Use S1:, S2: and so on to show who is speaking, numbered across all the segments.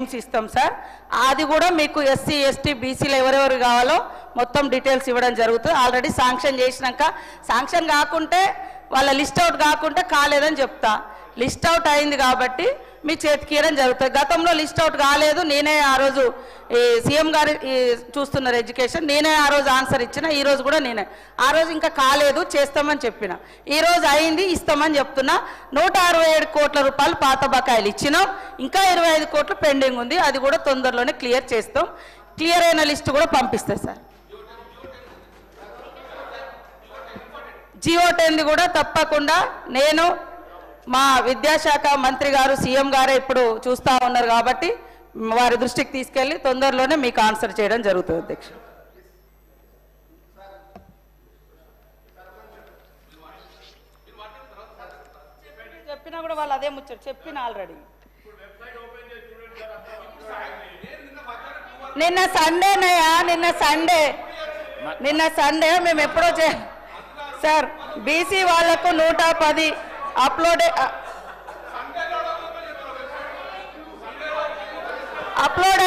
S1: ఇస్తాం సార్. అది కూడా మీకు ఎస్సీ ఎస్టీ బీసీలు ఎవరెవరు కావాలో మొత్తం డీటెయిల్స్ ఇవ్వడం జరుగుతుంది. ఆల్రెడీ శాంక్షన్ చేసినాక శాంక్షన్ కాకుంటే వాళ్ళ లిస్ట్ అవుట్ కాకుంటే కాలేదని చెప్తా. లిస్ట్ అవుట్ అయింది కాబట్టి మీ చేతికి ఇవ్వడం జరుగుతుంది. గతంలో లిస్ట్ అవుట్ కాలేదు, నేనే ఆ రోజు సీఎం గారు చూస్తున్నారు ఎడ్యుకేషన్, నేనే ఆ రోజు ఆన్సర్ ఇచ్చిన. ఈరోజు కూడా నేనే ఆ రోజు ఇంకా కాలేదు చేస్తామని చెప్పిన, ఈరోజు అయింది ఇస్తామని చెప్తున్నా. 167 కోట్ల రూపాయలు పాత బకాయిలు ఇచ్చినాం, ఇంకా 25 కోట్లు పెండింగ్ ఉంది. అది కూడా తొందరలోనే క్లియర్ చేస్తాం. క్లియర్ అయిన లిస్టు కూడా పంపిస్తాం సార్. జియో 10 కూడా తప్పకుండా నేను మా విద్యాశాఖ మంత్రి గారు సీఎం గారే ఇప్పుడు చూస్తూ ఉన్నారు కాబట్టి వారి దృష్టికి తీసుకెళ్లి తొందరలోనే మీకు ఆన్సర్ చేయడం జరుగుతుంది అధ్యక్ష. చెప్పినా కూడా వాళ్ళు అదే ముచ్చట చెప్పిన ఆల్రెడీ. నిన్న సండేనయ్యా, నిన్న సండే మేము ఎప్పుడో సార్ బీసీ వాళ్లకు 110 అప్లోడ్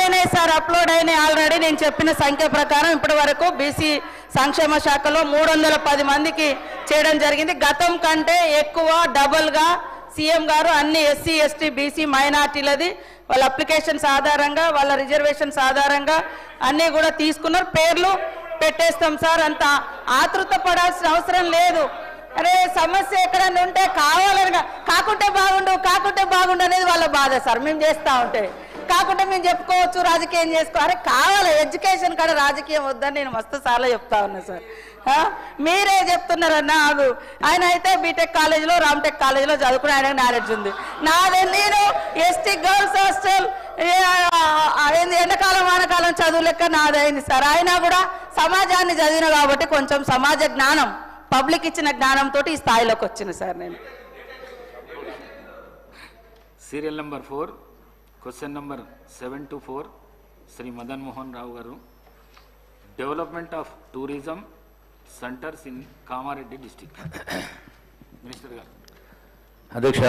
S1: అయినాయి సార్, అప్లోడ్ అయినాయి ఆల్రెడీ. నేను చెప్పిన సంఖ్య ప్రకారం ఇప్పటి వరకు బీసీ సంక్షేమ శాఖలో 310 మందికి చేయడం జరిగింది. గతం కంటే ఎక్కువ డబుల్గా సీఎం గారు అన్ని ఎస్సీ ఎస్టీ బీసీ మైనార్టీలది వాళ్ళ అప్లికేషన్స్ ఆధారంగా వాళ్ళ రిజర్వేషన్స్ ఆధారంగా అన్నీ కూడా తీసుకున్నారు. పేర్లు పెట్టేస్తాం సార్, అంత ఆతృత పడాల్సిన అవసరం లేదు. అరే సమస్య ఎక్కడన్నా ఉంటే కావాలని కాకుంటే బాగుండు అనేది వాళ్ళ బాధ సార్. మేము చేస్తూ ఉంటే కాకుంటే మేము చెప్పుకోవచ్చు, రాజకీయం చేసుకో. అరే కావాలి ఎడ్యుకేషన్ కాడ రాజకీయం వద్దని నేను మస్తు సార్లు చెప్తా ఉన్నా సార్. మీరే చెప్తున్నారన్నా. ఆయన అయితే బీటెక్ కాలేజీలో రామ్టెక్ కాలేజీలో చదువుకుని ఆయనకు నాలెడ్జ్ ఉంది. నేను ఎస్టీ గర్ల్స్ హాస్టల్ ఎండాకాలం వానకాలం చదువు లెక్క నాదైంది సార్. అయినా కూడా సమాజాన్ని చదివిన కాబట్టి కొంచెం సమాజ జ్ఞానం పబ్లిక్ ఇచ్చిన జ్ఞానంతో ఈ స్థాయిలోకి వచ్చిన సార్. నేను
S2: serial number 4 question number 724 Shri Madan Mohan Rao garu, development of tourism centres in Kamareddy district. Minister garu.
S3: అధ్యక్ష,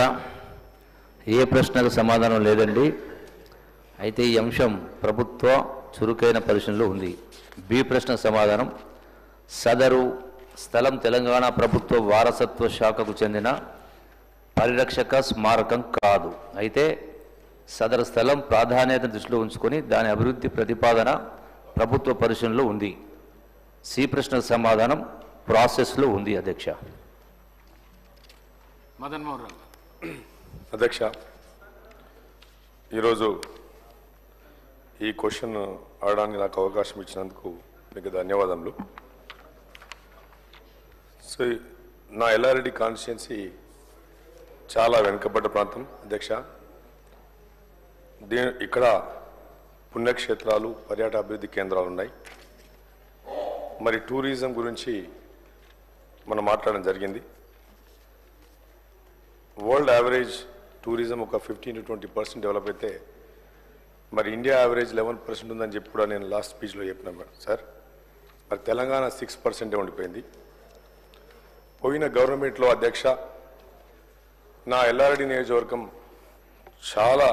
S3: ఏ ప్రశ్నకు సమాధానం లేదండి. అయితే ఈ అంశం ప్రభుత్వ చురుకైన పరిశీలనలో ఉంది. బి ప్రశ్న సమాధానం, సదరు స్థలం తెలంగాణ ప్రభుత్వ వారసత్వ శాఖకు చెందిన పరిరక్షక స్మారకం కాదు. అయితే సదరు స్థలం ప్రాధాన్యత దృష్టిలో ఉంచుకొని దాని అభివృద్ధి ప్రతిపాదన ప్రభుత్వ పరిశీలనలో ఉంది. సి ప్రశ్నకు సమాధానం ప్రాసెస్లో ఉంది అధ్యక్ష.
S2: మదన్ మోహన్ రావు.
S4: అధ్యక్ష, ఈరోజు ఈ క్వశ్చన్ అడగడానికి నాకు అవకాశం ఇచ్చినందుకు మీకు ధన్యవాదములు. సో నా ఎల్లారెడ్డి కాన్స్టిట్యున్సీ చాలా వెనుకబడ్డ ప్రాంతం అధ్యక్ష. ఇక్కడ పుణ్యక్షేత్రాలు, పర్యాటక అభివృద్ధి కేంద్రాలు ఉన్నాయి. మరి టూరిజం గురించి మనం మాట్లాడడం జరిగింది. వరల్డ్ యావరేజ్ టూరిజం ఒక 15 to 20% డెవలప్ అయితే మరి ఇండియా యావరేజ్ 11% ఉందని చెప్పి కూడా నేను లాస్ట్ స్పీచ్లో చెప్పినా సార్. మరి తెలంగాణ 6% ఉండిపోయింది. పోయిన గవర్నమెంట్లో అధ్యక్ష నా ఎల్లారెడ్డి నియోజకవర్గం చాలా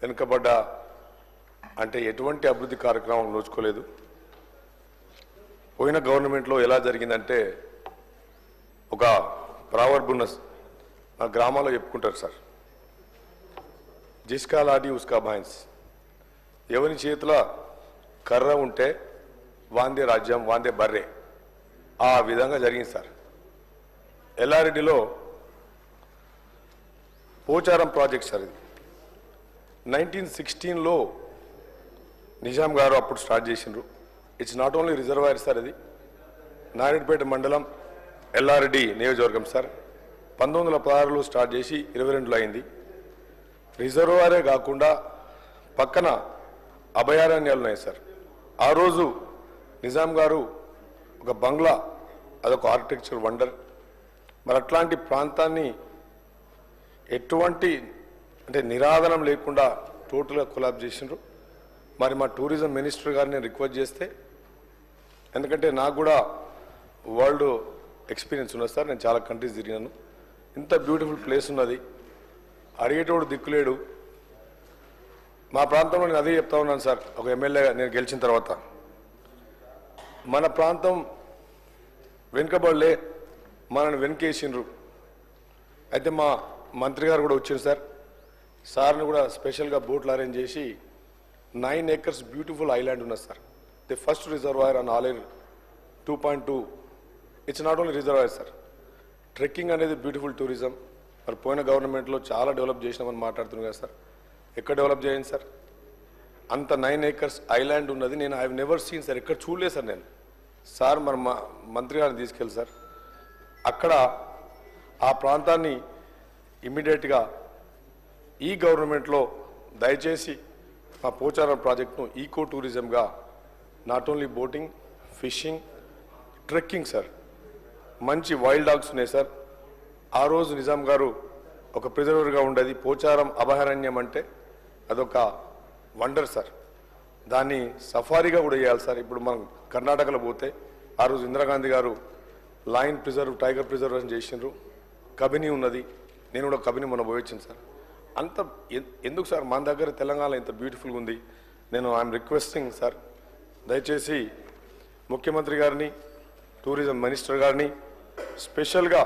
S4: వెనుకబడ్డ, అంటే ఎటువంటి అభివృద్ధి కార్యక్రమం నోచుకోలేదు. పోయిన గవర్నమెంట్లో ఎలా జరిగిందంటే ఒక ప్రావర్బ్ ఉన్న మా గ్రామాల్లో చెప్పుకుంటారు సార్, జిస్కా లాఠీ ఉస్కా భైన్స్. ఎవరి చేతిలో కర్ర ఉంటే వాందే రాజ్యం, వాందే బర్రె. ఆ విధంగా జరిగింది సార్. ఎల్లారెడ్డిలో పోచారం ప్రాజెక్ట్ సార్. ఇది 1916లో నిజాం గారు అప్పుడు స్టార్ట్ చేసిండ్రు. It's not only reservoir sir. ఇది నారాయణపేట మండలం ఎల్లారెడ్డి నియోజకవర్గం సార్. 1916లో స్టార్ట్ చేసి 22లో అయింది. రిజర్వాయరే కాకుండా పక్కన అభయారణ్యాలు ఉన్నాయి సార్. ఆ రోజు నిజాం గారు ఒక బంగ్లా, అదొక ఆర్కిటెక్చర్ వండర్. మరి అట్లాంటి ప్రాంతాన్ని ఎటువంటి అంటే నిరాదనం లేకుండా టోటల్గా కొలాబ్ చేసిండ్రు. మరి మా టూరిజం మినిస్టర్ గారిని నేను రిక్వెస్ట్ చేస్తే, ఎందుకంటే నాకు కూడా వరల్డ్ ఎక్స్పీరియన్స్ ఉన్నది సార్, నేను చాలా కంట్రీస్ తిరిగినాను. ఇంత బ్యూటిఫుల్ ప్లేస్ ఉన్నది, అడిగేటోడు దిక్కులేడు. మా ప్రాంతంలో నేను అదే చెప్తా ఉన్నాను సార్, ఒక ఎమ్మెల్యేగా నేను గెలిచిన తర్వాత మన ప్రాంతం వెనుకబడలే, మనల్ని వెనకేసిండ్రు. అయితే మా మంత్రి గారు కూడా వచ్చారు సార్, సార్ని కూడా స్పెషల్గా బోట్లు అరేంజ్ చేసి 9 acres బ్యూటిఫుల్ ఐలాండ్ ఉన్నది sir. The first reservoir on Aleru 2.2. It's not only reservoir sir, trekking అనేది బ్యూటిఫుల్ టూరిజం. మరి పోయిన గవర్నమెంట్లో చాలా డెవలప్ చేసినామని మాట్లాడుతున్నాం కదా సార్, ఎక్కడ డెవలప్ చేయండి సార్? అంత 9 acres ఐలాండ్ ఉన్నది. నేను ఐ నెవర్ సీన్ సార్, ఎక్కడ చూడలేదు సార్ నేను. సార్ మరి మా మంత్రి గారిని తీసుకెళ్ళి సార్ అక్కడ ఆ ప్రాంతాన్ని ఇమ్మీడియట్గా ఈ గవర్నమెంట్లో దయచేసి మా పోచారం ప్రాజెక్టును ఈకో టూరిజంగా, not only boating, fishing, trekking sir, మంచి వైల్డ్ డాగ్స్ ఉన్నాయి సార్. ఆ రోజు నిజాం గారు ఒక ప్రిజర్వర్గా ఉండేది. పోచారం అభయారణ్యం అంటే అదొక వండర్ సార్, దాన్ని సఫారీగా కూడా చేయాలి సార్. ఇప్పుడు మనం కర్ణాటకలో పోతే ఆ రోజు ఇందిరాగాంధీ గారు లయన్ ప్రిజర్వ్, టైగర్ ప్రిజర్వేషన్ చేసిండ్రు. కబిని ఉన్నది, నేను కూడా కబిని మొన్న పోయొచ్చాను సార్. అంత ఎందుకు సార్ మన దగ్గర తెలంగాణ ఇంత బ్యూటిఫుల్గా ఉంది. నేను ఐఎమ్ రిక్వెస్టింగ్ సార్, దయచేసి ముఖ్యమంత్రి గారిని, టూరిజం మినిస్టర్ గారిని స్పెషల్గా,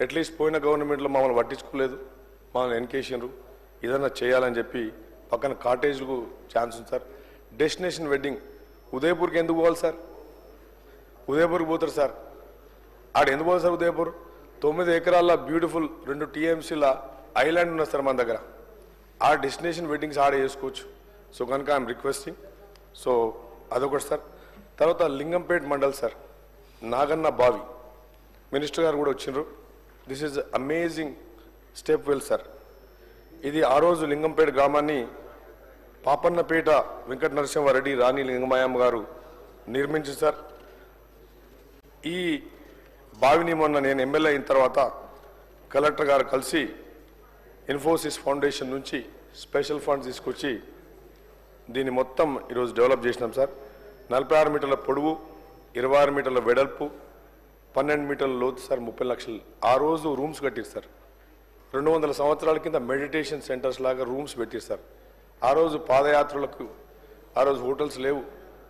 S4: అట్లీస్ట్ పోయిన గవర్నమెంట్లో మమ్మల్ని పట్టించుకోలేదు, మమ్మల్ని ఎన్కేసిండ్రు, ఏదన్నా చేయాలని చెప్పి పక్కన కాటేజ్లకు ఛాన్స్ ఉంది సార్. డెస్టినేషన్ వెడ్డింగ్ ఉదయపూర్కి ఎందుకు పోవాలి సార్? ఉదయపూర్కి పోతారు సార్, ఆడ ఎందుకు పోవాలి సార్? ఉదయపూర్ 9 ఎకరాల బ్యూటిఫుల్ 2 TMCల ఐలాండ్ ఉన్నది సార్ మన దగ్గర. ఆ డెస్టినేషన్ వెడ్డింగ్స్ ఆడ చేసుకోవచ్చు. సో కనుక ఐఎమ్ రిక్వెస్టింగ్. సో అదొకటి సార్. తర్వాత లింగంపేట్ మండల్ సార్, నాగన్న బావి, మినిస్టర్ గారు కూడా వచ్చిండ్రు. This is amazing step well sir. ఇది ఆ రోజు లింగంపేట గ్రామాన్ని పాపన్నపేట వెంకట నరసింహారెడ్డి, రాణి లింగమాయమ్మ గారు నిర్మించారు సార్. ఈ బావిని మొన్న నేను ఎమ్మెల్యే అయిన తర్వాత కలెక్టర్ గారు కలిసి ఇన్ఫోసిస్ ఫౌండేషన్ నుంచి స్పెషల్ ఫండ్స్ తీసుకొచ్చి దీన్ని మొత్తం ఈరోజు డెవలప్ చేసినాం సార్. 46 మీటర్ల పొడవు, 26 మీటర్ల వెడల్పు, 12 మీటర్ల లోతు సార్, 30 లక్షలు. ఆ రోజు రూమ్స్ కట్టారు సార్. 200 సంవత్సరాల కింద మెడిటేషన్ సెంటర్స్ లాగా రూమ్స్ పెట్టారు సార్. ఆ రోజు పాదయాత్రలకు, ఆ రోజు హోటల్స్ లేవు,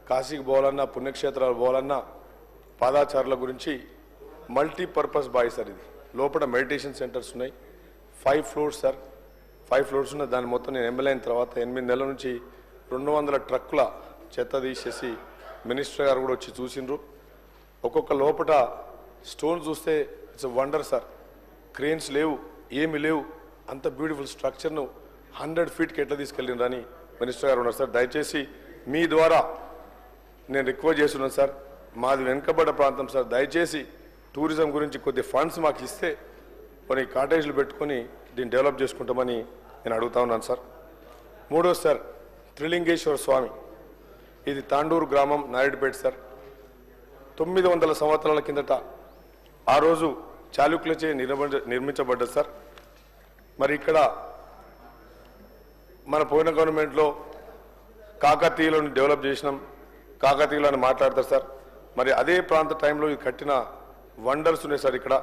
S4: కాశీకి పోవాలన్నా, పుణ్యక్షేత్రాలు పోవాలన్నా పాదాచారుల గురించి మల్టీపర్పస్ బాయ్ సార్. ఇది లోపల మెడిటేషన్ సెంటర్స్ ఉన్నాయి. 5 floors సార్, 5 floors ఉన్నాయి. దాని మొత్తం నేను ఎమ్మెల్యే అయిన తర్వాత 8 నెలల నుంచి 200 ట్రక్కుల చెత్త తీసేసి మినిస్టర్ గారు కూడా వచ్చి చూసిండ్రు. ఒక్కొక్క లోపల స్టోన్ చూస్తే ఇట్స్ వండర్ సార్. క్రేన్స్ లేవు, ఏమి లేవు, అంత బ్యూటిఫుల్ స్ట్రక్చర్ను 100 feetకి ఎట్లా తీసుకెళ్ళిండ్రని మినిస్టర్ గారు ఉన్నారు సార్. దయచేసి మీ ద్వారా నేను రిక్వెస్ట్ చేస్తున్నాను సార్, మాది వెనుకబడ్డ ప్రాంతం సార్, దయచేసి టూరిజం గురించి కొద్ది ఫండ్స్ మాకు ఇస్తే కొన్ని కాటేజ్లు పెట్టుకొని దీన్ని డెవలప్ చేసుకుంటామని నేను అడుగుతా ఉన్నాను సార్. మూడోది సార్, త్రిలింగేశ్వర స్వామి, ఇది తాండూరు గ్రామం, నాయుడుపేట సార్. 900 సంవత్సరాల కిందట ఆ రోజు చాళుక్యులచే నిర్మించబడ్డది సార్. మరి ఇక్కడ మన పోయిన గవర్నమెంట్లో కాకతీయులను డెవలప్ చేసినాం, కాకతీయులను మాట్లాడతారు సార్. మరి అదే ప్రాంత టైంలో ఇది కట్టిన వండర్స్ ఉన్నాయి సార్. ఇక్కడ